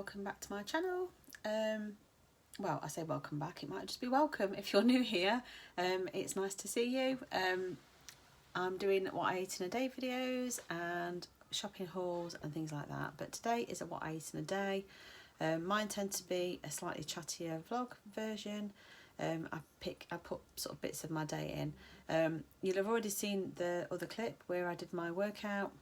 welcome back to my channel. Well, I say welcome back, it might just be welcome if you're new here. It's nice to see you. I'm doing what I ate in a day videos and shopping hauls and things like that, but today is a what I ate in a day. Mine tend to be a slightly chattier vlog version. I put sort of bits of my day in. You'll have already seen the other clip where I did my workout,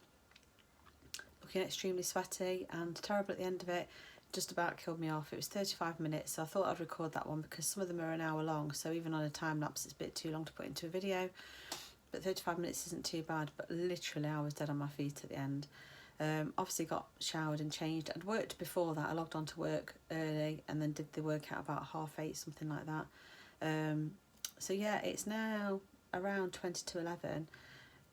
looking extremely sweaty and terrible at the end of it. Just about killed me off. It was 35 minutes, so I thought I'd record that one because some of them are an hour long, so even on a time lapse it's a bit too long to put into a video. But 35 minutes isn't too bad, but literally I was dead on my feet at the end. Obviously got showered and changed. I'd worked before that. I logged on to work early and then did the workout about 8:30, something like that. So yeah, it's now around 20 to 11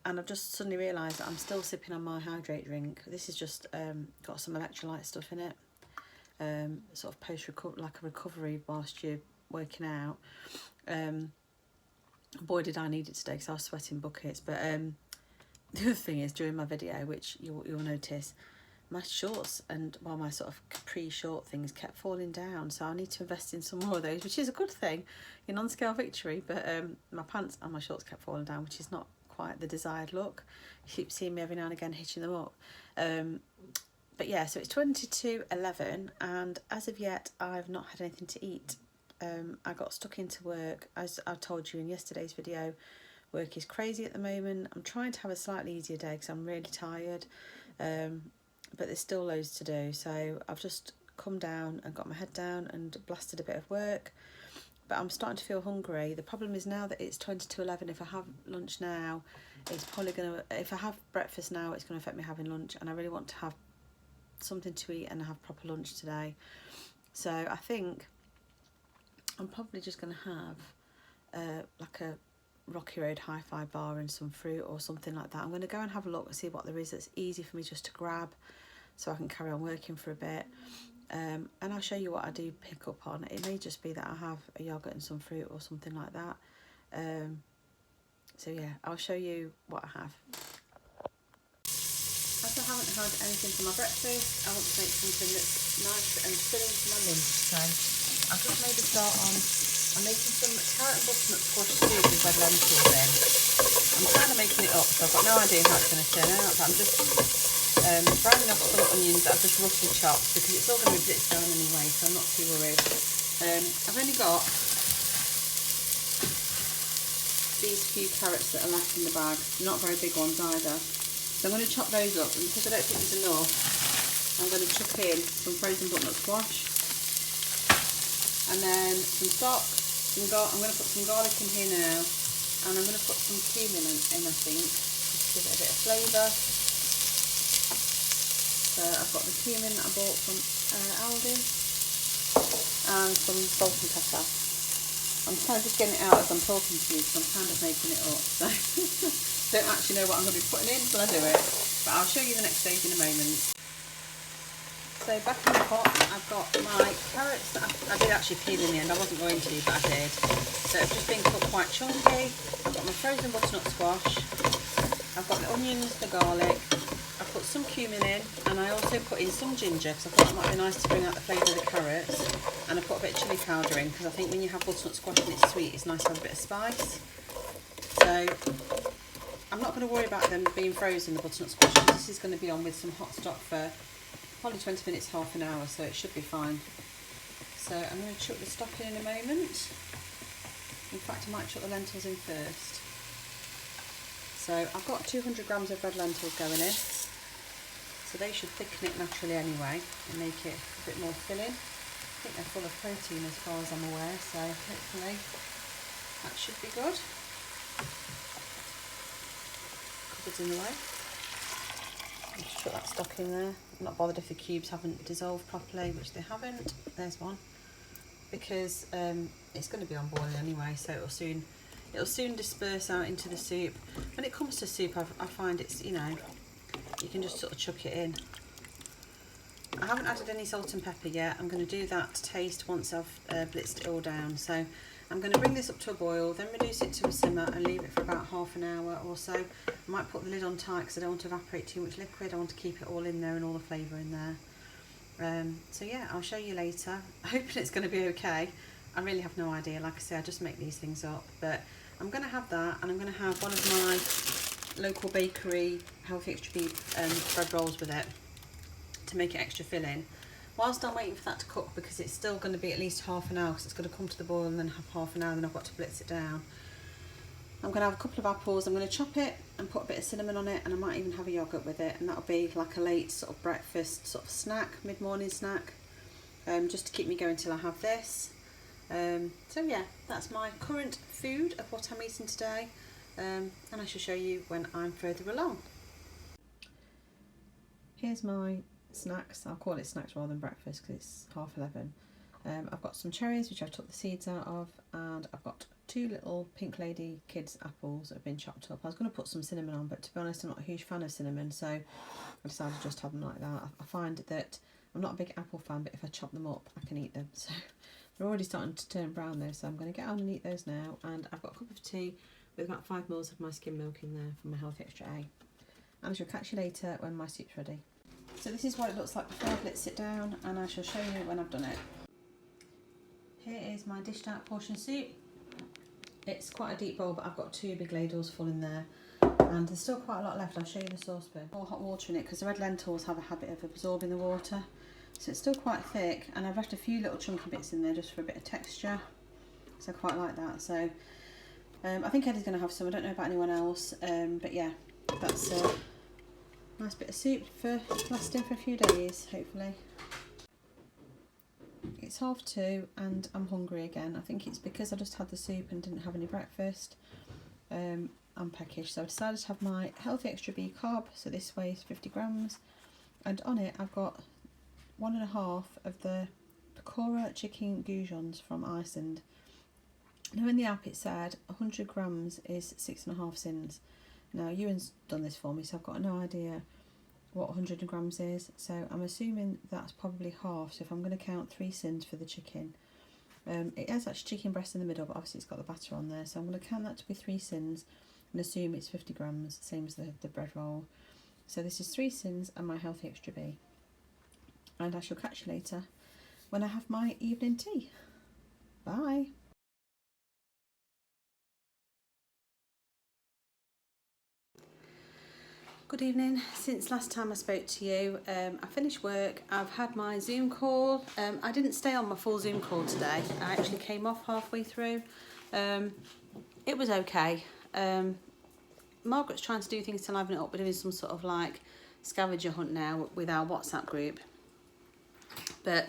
and I've just suddenly realised that I'm still sipping on my hydrate drink. This is just got some electrolyte stuff in it, sort of like a recovery whilst you're working out. Boy did I need it today because I was sweating buckets. But the other thing is, during my video, which you'll notice, my shorts and my sort of capri short things kept falling down, so I need to invest in some more of those, which is a good thing, in on-scale victory. But my pants and my shorts kept falling down, which is not quite the desired look. You keep seeing me every now and again hitching them up. But yeah, so it's 20 to 11 and as of yet I've not had anything to eat. I got stuck into work. As I told you in yesterday's video, work is crazy at the moment. I'm trying to have a slightly easier day because I'm really tired, but there's still loads to do. So I've just come down and got my head down and blasted a bit of work, but I'm starting to feel hungry. The problem is now that it's 20 to 11, if I have lunch now, it's probably gonna, if I have breakfast now, it's gonna affect me having lunch, and I really want to have something to eat and have proper lunch today. So I think I'm probably just going to have like a Rocky Road hi-fi bar and some fruit or something like that. I'm going to go and have a look and see what there is that's easy for me just to grab so I can carry on working for a bit. And I'll show you what I do pick up on. It may just be that I have a yoghurt and some fruit or something like that. So yeah, I'll show you what I have. As I haven't had anything for my breakfast, I want to make something that's nice and filling for my lunch. So I've just made a start on, I'm making some carrot and butternut squash soup with red lentils in. I'm kind of making it up, so I've got no idea how it's going to turn out, but I'm just browning off some onions that I've just roughly chopped because it's all going to be blitzed down anyway, so I'm not too worried. I've only got these few carrots that are left in the bag, not very big ones either. So I'm going to chop those up, and because I don't think there's enough, I'm going to chuck in some frozen butternut squash, and then some stock, I'm going to put some garlic in here now, and I'm going to put some cumin in, I think, just to give it a bit of flavour. So I've got the cumin that I bought from Aldi, and some salt and pepper. I'm kind of just getting it out as I'm talking to you because I'm kind of making it up, so don't actually know what I'm going to be putting in until I do it, but I'll show you the next stage in a moment. So back in the pot, I've got my carrots that I did actually peel in the end. I wasn't going to, but I did. So it's just been cut quite chunky. I've got my frozen butternut squash. I've got the onions, the garlic. I put some cumin in, and I also put in some ginger because I thought it might be nice to bring out the flavour of the carrots. And I put a bit of chilli powder in because I think when you have butternut squash and it's sweet, it's nice to have a bit of spice. So I'm not going to worry about them being frozen, the butternut squash, because this is going to be on with some hot stock for probably 20 minutes, half an hour, so it should be fine. So I'm going to chuck the stock in a moment. In fact, I might chuck the lentils in first. So I've got 200 grams of red lentils going in. So they should thicken it naturally anyway and make it a bit more filling. I think they're full of protein as far as I'm aware, so hopefully that should be good. Cupboard's in the way. Just put that stock in there. I'm not bothered if the cubes haven't dissolved properly, which they haven't. There's one. Because it's going to be on boiling anyway, so it'll soon disperse out into the soup. When it comes to soup, I find it's, you know, you can just sort of chuck it in. I haven't added any salt and pepper yet. I'm going to do that to taste once I've blitzed it all down. So I'm going to bring this up to a boil, then reduce it to a simmer and leave it for about half an hour or so. I might put the lid on tight because I don't want to evaporate too much liquid. I want to keep it all in there and all the flavour in there. So yeah, I'll show you later. Hoping it's going to be okay. I really have no idea. Like I say, I just make these things up. But I'm going to have that, and I'm going to have one of my local bakery healthy extra beef bread rolls with it to make it extra filling. Whilst I'm waiting for that to cook, because it's still going to be at least half an hour, because it's going to come to the boil and then have half an hour, and then I've got to blitz it down. I'm going to have a couple of apples. I'm going to chop it and put a bit of cinnamon on it, and I might even have a yoghurt with it, and that'll be like a late sort of breakfast sort of snack, mid-morning snack, just to keep me going till I have this. So yeah, that's my current food of what I'm eating today, and I shall show you when I'm further along. Here's my snacks. I'll call it snacks rather than breakfast because it's 11:30. I've got some cherries which I've took the seeds out of, and I've got 2 little Pink Lady kids apples that have been chopped up. I was going to put some cinnamon on, but to be honest I'm not a huge fan of cinnamon, so I decided to just have them like that. I find that I'm not a big apple fan, but if I chop them up I can eat them. So they're already starting to turn brown though, so I'm going to get on and eat those now. And I've got a cup of tea with about 5 ml of my skim milk in there for my healthy extra A. And I shall catch you later when my soup's ready. So this is what it looks like before I've let it down, and I shall show you when I've done it. Here is my dished out portion soup. It's quite a deep bowl, but I've got 2 big ladles full in there, and there's still quite a lot left. I'll show you the saucepan. Pour hot water in it because the red lentils have a habit of absorbing the water, so it's still quite thick, and I've left a few little chunky bits in there just for a bit of texture, so I quite like that. So I think Eddie's going to have some. I don't know about anyone else, but yeah, that's a nice bit of soup for lasting for a few days, hopefully. It's 2:30 and I'm hungry again. I think it's because I just had the soup and didn't have any breakfast. I'm peckish, so I decided to have my healthy extra B carb. So this weighs 50 grams, and on it I've got 1.5 of the Pakora chicken goujons from Iceland. Now in the app it said 100 grams is 6.5 sins. Now Ewan's done this for me, so I've got no idea what 100 grams is, so I'm assuming that's probably half. So if I'm going to count 3 sins for the chicken, it has actually chicken breast in the middle, but obviously it's got the batter on there, so I'm going to count that to be 3 sins and assume it's 50 grams, same as the bread roll. So this is 3 sins and my healthy extra B, and I shall catch you later when I have my evening tea. Bye. Good evening. Since last time I spoke to you, I finished work. I've had my Zoom call. I didn't stay on my full Zoom call today. I actually came off halfway through. It was okay. Margaret's trying to do things to liven it up. We're doing some sort of like scavenger hunt now with our WhatsApp group. But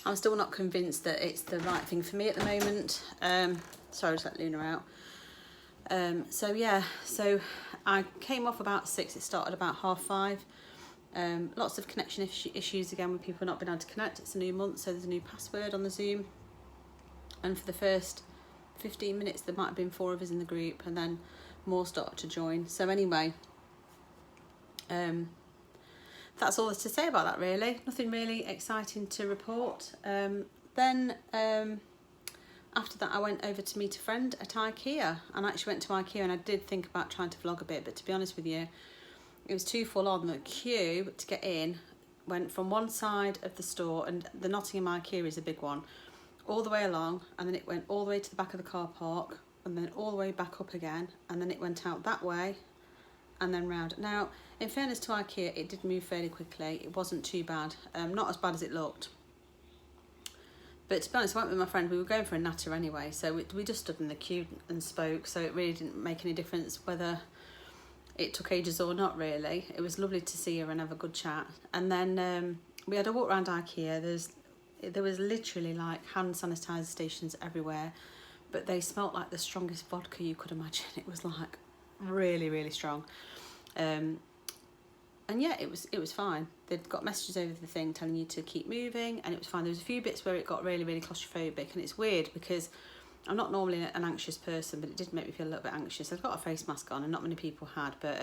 I'm still not convinced that it's the right thing for me at the moment. Sorry, just let Luna out. So yeah, so I came off about 6, it started about 5:30. Lots of connection issues again with people not being able to connect. It's a new month, so there's a new password on the Zoom, and for the first 15 minutes there might have been 4 of us in the group, and then more started to join. So anyway, that's all there's to say about that really. Nothing really exciting to report. Then after that I went over to meet a friend at IKEA, and I actually went to IKEA, and I did think about trying to vlog a bit, but to be honest with you, it was too full on. The queue to get in went from one side of the store, and the Nottingham IKEA is a big one, all the way along, and then it went all the way to the back of the car park, and then all the way back up again, and then it went out that way and then round. Now in fairness to IKEA, it did move fairly quickly. It wasn't too bad, not as bad as it looked. But to be honest, I went with my friend. We were going for a natter anyway, so we just stood in the queue and spoke, so it really didn't make any difference whether it took ages or not really. It was lovely to see her and have a good chat. And then we had a walk around IKEA. There was literally like hand sanitizer stations everywhere, but they smelt like the strongest vodka you could imagine. It was like really, really strong. And yeah, it was fine. They'd got messages over the thing telling you to keep moving, and it was fine. There was a few bits where it got really, really claustrophobic, and it's weird because I'm not normally an anxious person, but it did make me feel a little bit anxious. I've got a face mask on, and not many people had, but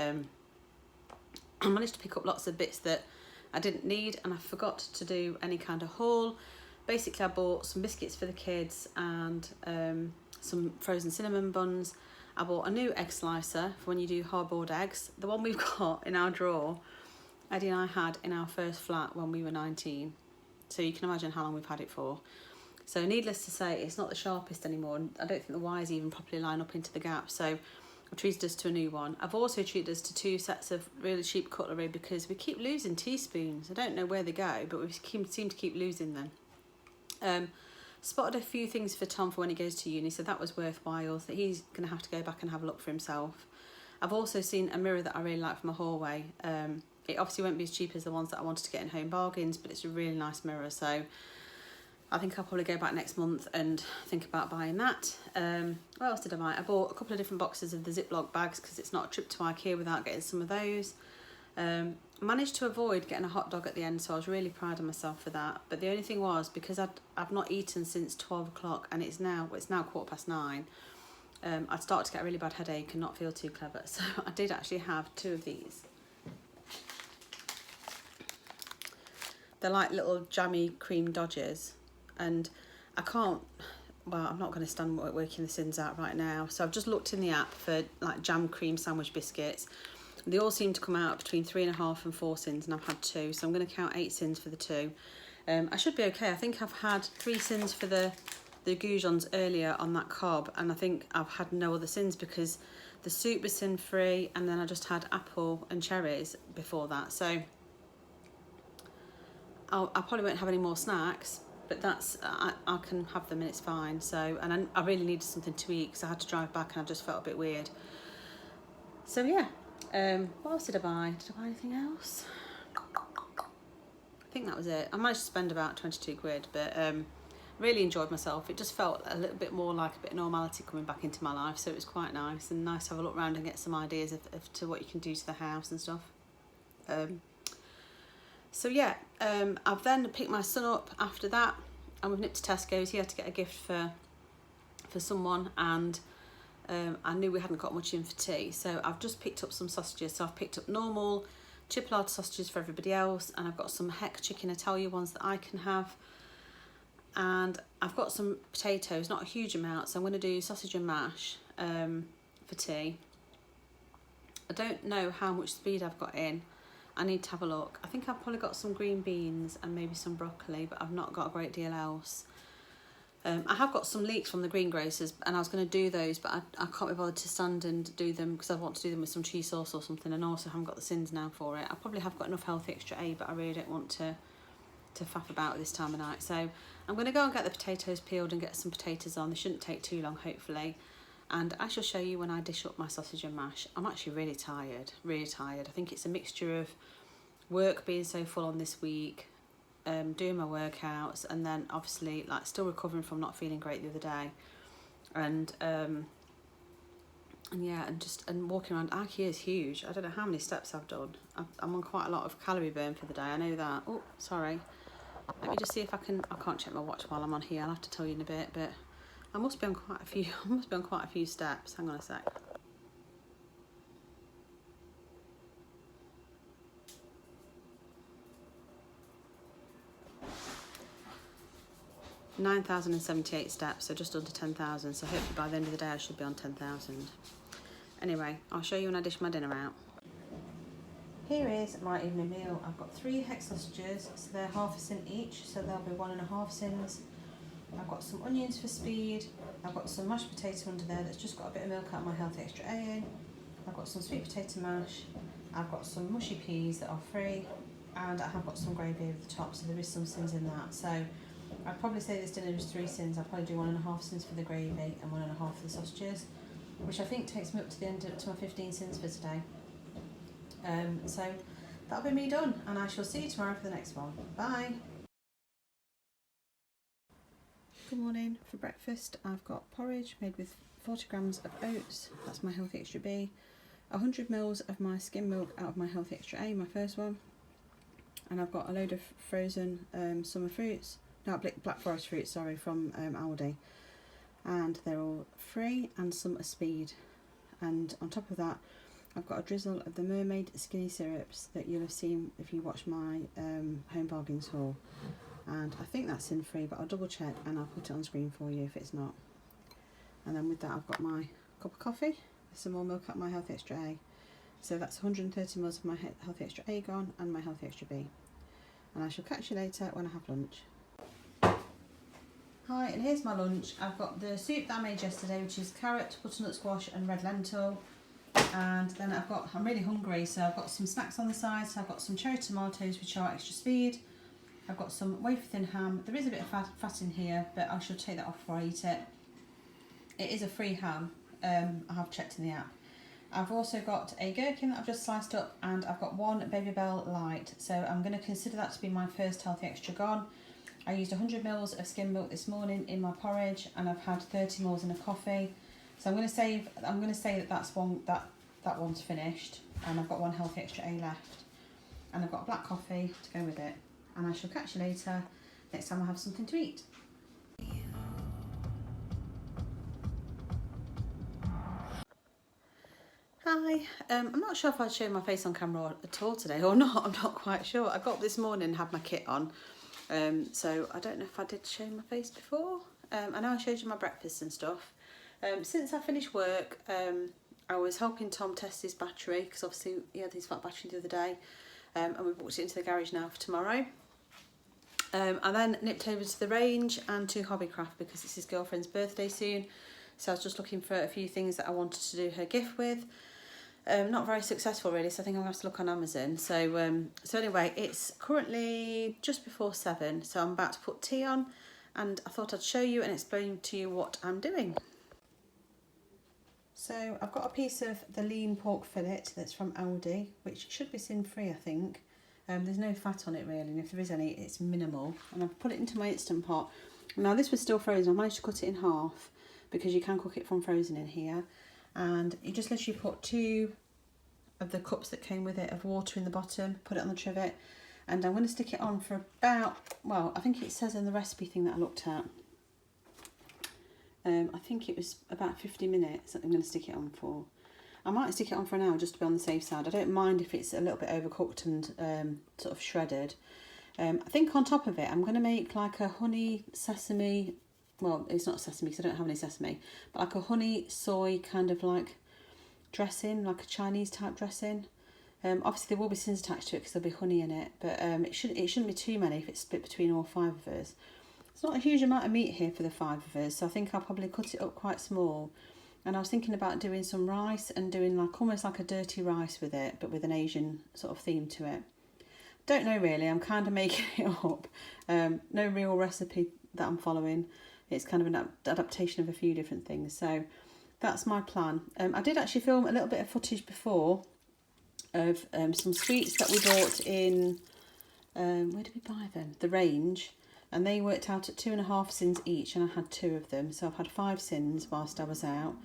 I managed to pick up lots of bits that I didn't need, and I forgot to do any kind of haul. Basically, I bought some biscuits for the kids and some frozen cinnamon buns. I bought a new egg slicer for when you do hard-boiled eggs. The one we've got in our drawer, Eddie and I had in our first flat when we were 19. So you can imagine how long we've had it for. So needless to say, it's not the sharpest anymore, and I don't think the wires even properly line up into the gap. So I've treated us to a new one. I've also treated us to 2 sets of really cheap cutlery because we keep losing teaspoons. I don't know where they go, but we seem to keep losing them. Spotted a few things for Tom for when he goes to uni, so that was worthwhile. So he's going to have to go back and have a look for himself. I've also seen a mirror that I really like from a hallway. It obviously won't be as cheap as the ones that I wanted to get in Home Bargains, but it's a really nice mirror, so I think I'll probably go back next month and think about buying that. What else did I buy? I bought a couple of different boxes of the Ziploc bags because it's not a trip to IKEA without getting some of those. Managed to avoid getting a hot dog at the end, so I was really proud of myself for that. But the only thing was, because I've not eaten since 12 o'clock and it's now 9:15, I'd start to get a really bad headache and not feel too clever. So I did actually have 2 of these. They're like little jammy cream dodgers, and I'm not going to stand working the sins out right now. So I've just looked in the app for like jam cream sandwich biscuits. They all seem to come out between 3.5 and 4 sins, and I've had 2, so I'm going to count 8 sins for the 2. I should be okay. I think I've had 3 sins for the goujons earlier on that cob, and I think I've had no other sins because the soup was sin free, and then I just had apple and cherries before that. So I probably won't have any more snacks, but that's I can have them and it's fine. So, and I really needed something to eat because I had to drive back and I just felt a bit weird. So yeah. What else did I buy? Did I buy anything else? I think that was it. I managed to spend about 22 quid, but really enjoyed myself. It just felt a little bit more like a bit of normality coming back into my life, so it was quite nice, and nice to have a look around and get some ideas of to what you can do to the house and stuff. So yeah, I've then picked my son up after that, and we've nipped to Tesco's. He had to get a gift for someone, and I knew we hadn't got much in for tea, so I've just picked up some sausages. So I've picked up normal chipolata sausages for everybody else, and I've got some Heck chicken Italia ones that I can have, and I've got some potatoes, not a huge amount, so I'm going to do sausage and mash for tea. I don't know how much speed I've got in. I need to have a look. I think I've probably got some green beans and maybe some broccoli, but I've not got a great deal else. I have got some leeks from the greengrocers, and I was going to do those, but I can't be bothered to stand and do them because I want to do them with some cheese sauce or something, and also haven't got the sins now for it. I probably have got enough healthy extra A, but I really don't want to faff about this time of night. So I'm going to go and get the potatoes peeled and get some potatoes on. They shouldn't take too long, hopefully. And I shall show you when I dish up my sausage and mash. I'm actually really tired, really tired. I think it's a mixture of work being so full on this week, doing my workouts, and then obviously like still recovering from not feeling great the other day, and yeah, and walking around. IKEA is huge. I don't know how many steps I've done. I'm on quite a lot of calorie burn for the day. I know that. Oh, sorry. Let me just see if I can't check my watch while I'm on here. I'll have to tell you in a bit, but I must be on quite a few. I must be on quite a few steps. Hang on a sec. 9,078 steps, so just under 10,000. So hopefully by the end of the day I should be on 10,000. Anyway, I'll show you when I dish my dinner out. Here is my evening meal. I've got 3 Heck sausages, so they're half a sin each, so they'll be 1.5 sins. I've got some onions for speed. I've got some mashed potato under there that's just got a bit of milk out of my healthy extra A in. I've got some sweet potato mash. I've got some mushy peas that are free, and I have got some gravy over the top, so there is some sins in that. So I'd probably say this dinner is 3 sins. I'll probably do 1.5 sins for the gravy and 1.5 for the sausages, which I think takes me up to the end to my 15 sins for today. So that'll be me done, and I shall see you tomorrow for the next one. Bye. Good morning. For breakfast I've got porridge made with 40 grams of oats, that's my healthy extra B, 100 mils of my skim milk out of my healthy extra A, my first one, and I've got a load of frozen summer fruits, no, black forest fruits, sorry, from Aldi, and they're all free, and some are speed. And on top of that I've got a drizzle of the Mermaid skinny syrups that you'll have seen if you watch my Home Bargains haul, and I think that's sin free, but I'll double check and I'll put it on screen for you if it's not. And then with that I've got my cup of coffee with some more milk out of my healthy extra A, so that's 130 mils of my healthy extra A gone and my healthy extra B. and I shall catch you later when I have lunch. Hi, and here's my lunch. I've got the soup that I made yesterday, which is carrot, butternut squash and red lentil. And then I'm really hungry, so I've got some snacks on the side. So I've got some cherry tomatoes, which are extra speed. I've got some wafer thin ham. There is a bit of fat in here, but I shall take that off before I eat it. It is a free ham, I have checked in the app. I've also got a gherkin that I've just sliced up, and I've got one Baby Bell Light. So I'm going to consider that to be my first healthy extra gone. I used 100 ml of skim milk this morning in my porridge, and I've had 30 ml in a coffee. So I'm going to say that one's finished, and I've got one healthy extra A left, and I've got black coffee to go with it. And I shall catch you later next time I have something to eat. Hi, I'm not sure if I'd show my face on camera at all today or not. I'm not quite sure. I got up this morning and had my kit on. So I don't know if I did show my face before. I know I showed you my breakfast and stuff. Since I finished work, I was helping Tom test his battery, because obviously he had his flat battery the other day, and we walked it into the garage now for tomorrow. I then nipped over to the range and to Hobbycraft because it's his girlfriend's birthday soon. So I was just looking for a few things that I wanted to do her gift with. Not very successful really, so I think I'm going to have to look on Amazon. So anyway, it's currently just before 7, so I'm about to put tea on, and I thought I'd show you and explain to you what I'm doing. So I've got a piece of the lean pork fillet that's from Aldi, which should be sin free, I think. There's no fat on it really, and if there is any, it's minimal. And I've put it into my Instant Pot. Now this was still frozen. I managed to cut it in half because you can cook it from frozen in here. And you just literally put 2 of the cups that came with it of water in the bottom, put it on the trivet, and I'm going to stick it on for about, well, I think it says in the recipe thing that I looked at, I think it was about 50 minutes that I'm going to stick it on for. I might stick it on for an hour just to be on the safe side. I don't mind if it's a little bit overcooked and sort of shredded. I think on top of it I'm going to make like a honey sesame, well, it's not sesame because I don't have any sesame, but like a honey soy kind of like dressing, like a Chinese type dressing. Obviously there will be sins attached to it because there'll be honey in it, but it shouldn't be too many if it's split between all 5 of us. It's not a huge amount of meat here for the 5 of us, so I think I'll probably cut it up quite small. And I was thinking about doing some rice and doing like almost like a dirty rice with it, but with an Asian sort of theme to it. Don't know really, I'm kind of making it up. No real recipe that I'm following. It's kind of an adaptation of a few different things. So that's my plan. I did actually film a little bit of footage before of some sweets that we bought in, where did we buy them? The Range. And they worked out at 2.5 sins each, and I had 2 of them. So I've had 5 sins whilst I was out.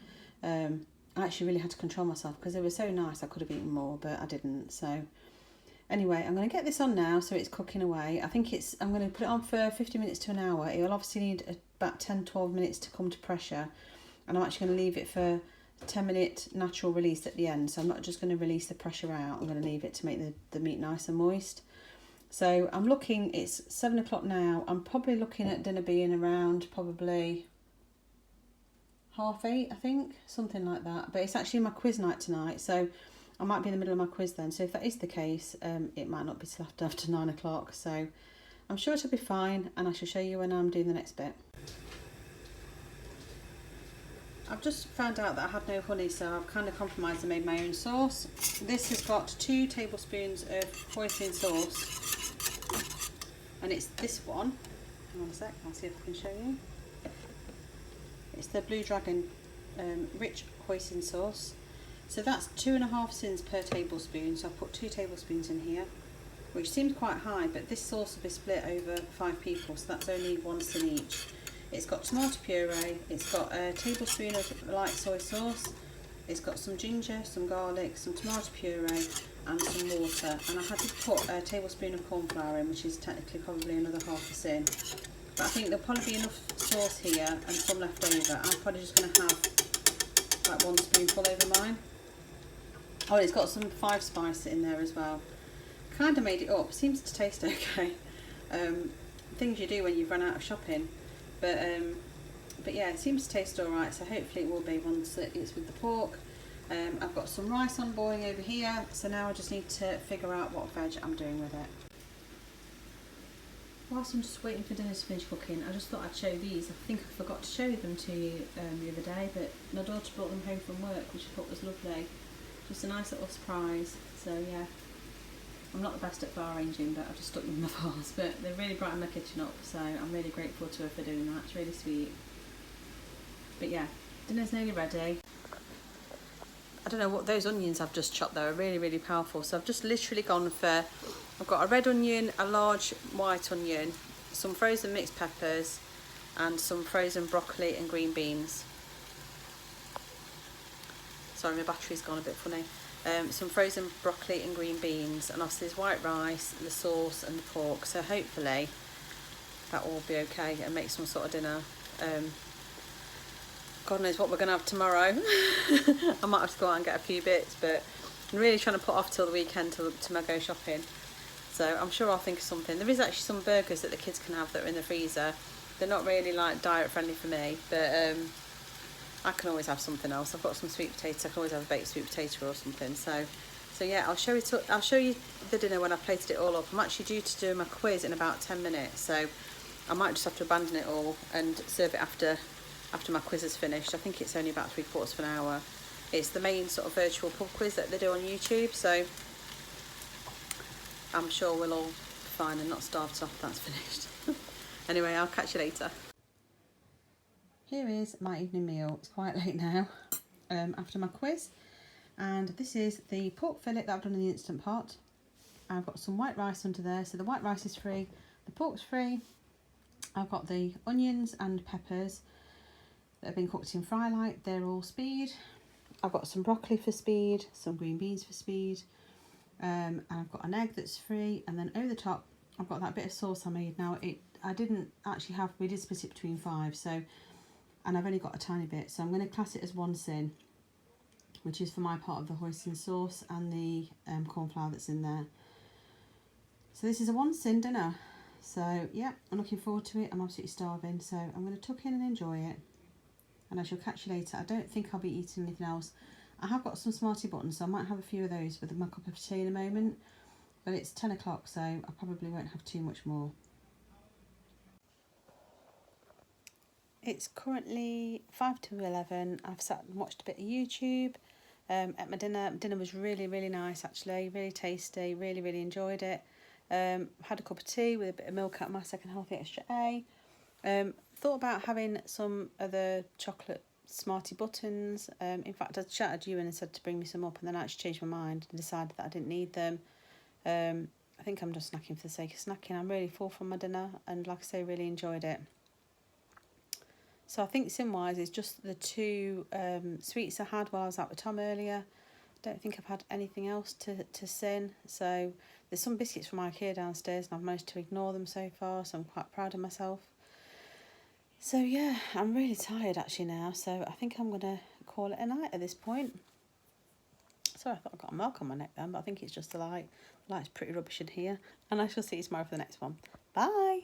I actually really had to control myself because they were so nice. I could have eaten more, but I didn't. So anyway, I'm going to get this on now so it's cooking away. I think I'm going to put it on for 50 minutes to an hour. It'll obviously need about 10-12 minutes to come to pressure. And I'm actually going to leave it for a 10-minute natural release at the end. So I'm not just going to release the pressure out. I'm going to leave it to make the meat nice and moist. So I'm looking, it's 7 o'clock now. I'm probably looking at dinner being around probably 8:30, I think, something like that. But it's actually my quiz night tonight, so I might be in the middle of my quiz then. So if that is the case, it might not be till after 9 o'clock. So I'm sure it'll be fine, and I shall show you when I'm doing the next bit. I've just found out that I had no honey, so I've kind of compromised and made my own sauce. This has got 2 tablespoons of hoisin sauce. And it's this one. Hang on a sec, I'll see if I can show you. It's the Blue Dragon rich hoisin sauce. So that's 2.5 sins per tablespoon. So I've put 2 tablespoons in here, which seems quite high, but this sauce will be split over 5 people, so that's only 1 sin each. It's got tomato puree, it's got a tablespoon of light soy sauce, it's got some ginger, some garlic, some tomato puree, and some water, and I had to put a tablespoon of corn flour in, which is technically probably another 1/2 sin. But I think there'll probably be enough sauce here and some left over. I'm probably just going to have like 1 spoonful over mine. Oh, and it's got some 5 spice in there as well. Kind of made it up. Seems to taste okay. Things you do when you've run out of shopping. But yeah, it seems to taste alright, so hopefully it will be once it's with the pork. I've got some rice on boiling over here, so now I just need to figure out what veg I'm doing with it. whilst I'm just waiting for dinner to finish cooking, I just thought I'd show these. I think I forgot to show them to you the other day, but my daughter brought them home from work, which I thought was lovely. Just a nice little surprise. So yeah, I'm not the best at far ranging, but I've just stuck them in my vase. But they've really brightened my kitchen up, so I'm really grateful to her for doing that. It's really sweet. But yeah, dinner's nearly ready. I don't know what those onions I've just chopped though are really, really powerful. So I've just literally gone for, I've got a red onion, a large white onion, some frozen mixed peppers, and some frozen broccoli and green beans. Sorry, my battery's gone a bit funny. Some frozen broccoli and green beans, and obviously there's white rice, the sauce and the pork. So hopefully that will be okay and make some sort of dinner. God knows what we're going to have tomorrow. I might have to go out and get a few bits, but I'm really trying to put off till the weekend to go shopping. So I'm sure I'll think of something. There is actually some burgers that the kids can have that are in the freezer. They're not really like diet friendly for me, but I can always have something else. I've got some sweet potatoes. I can always have a baked sweet potato or something. So yeah, I'll show you the dinner when I've plated it all up. I'm actually due to do my quiz in about 10 minutes, so I might just have to abandon it all and serve it after my quiz is finished. I think it's only about 3/4 of an hour. It's the main sort of virtual pub quiz that they do on YouTube, so I'm sure we'll all be fine and not starve till that's finished. Anyway, I'll catch you later. Here is my evening meal. It's quite late now after my quiz, and this is the pork fillet that I've done in the Instant Pot. I've got some white rice under there, so the white rice is free, the pork's free. I've got the onions and peppers that have been cooked in fry light, they're all speed. I've got some broccoli for speed, some green beans for speed, and I've got an egg that's free, and then over the top I've got that bit of sauce I made. Now I didn't actually have, we did split it between 5, so, and I've only got a tiny bit, so I'm going to class it as 1 sin, which is for my part of the hoisin sauce and the corn flour that's in there. So this is a 1 sin dinner. So yeah, I'm looking forward to it. I'm absolutely starving, so I'm going to tuck in and enjoy it. And I shall catch you later. I don't think I'll be eating anything else. I have got some Smartie buttons, so I might have a few of those with my cup of tea in a moment. But it's 10 o'clock, so I probably won't have too much more. It's currently 5 to 11. I've sat and watched a bit of YouTube. At my dinner. Dinner was really, really nice actually. Really tasty. Really, really enjoyed it. Had a cup of tea with a bit of milk out of my second healthy extra A. Thought about having some other chocolate Smartie buttons. In fact, I chatted you in and said to bring me some up, and then I actually changed my mind and decided that I didn't need them. I think I'm just snacking for the sake of snacking. I'm really full from my dinner, and like I say, really enjoyed it. So I think sin-wise is just the 2 sweets I had while I was out with Tom earlier. Don't think I've had anything else to sin. So there's some biscuits from IKEA downstairs, and I've managed to ignore them so far, so I'm quite proud of myself. So yeah, I'm really tired actually now, so I think I'm going to call it a night at this point. Sorry, I thought I got a mark on my neck then, but I think it's just the light. The light's pretty rubbish in here, and I shall see you tomorrow for the next one. Bye!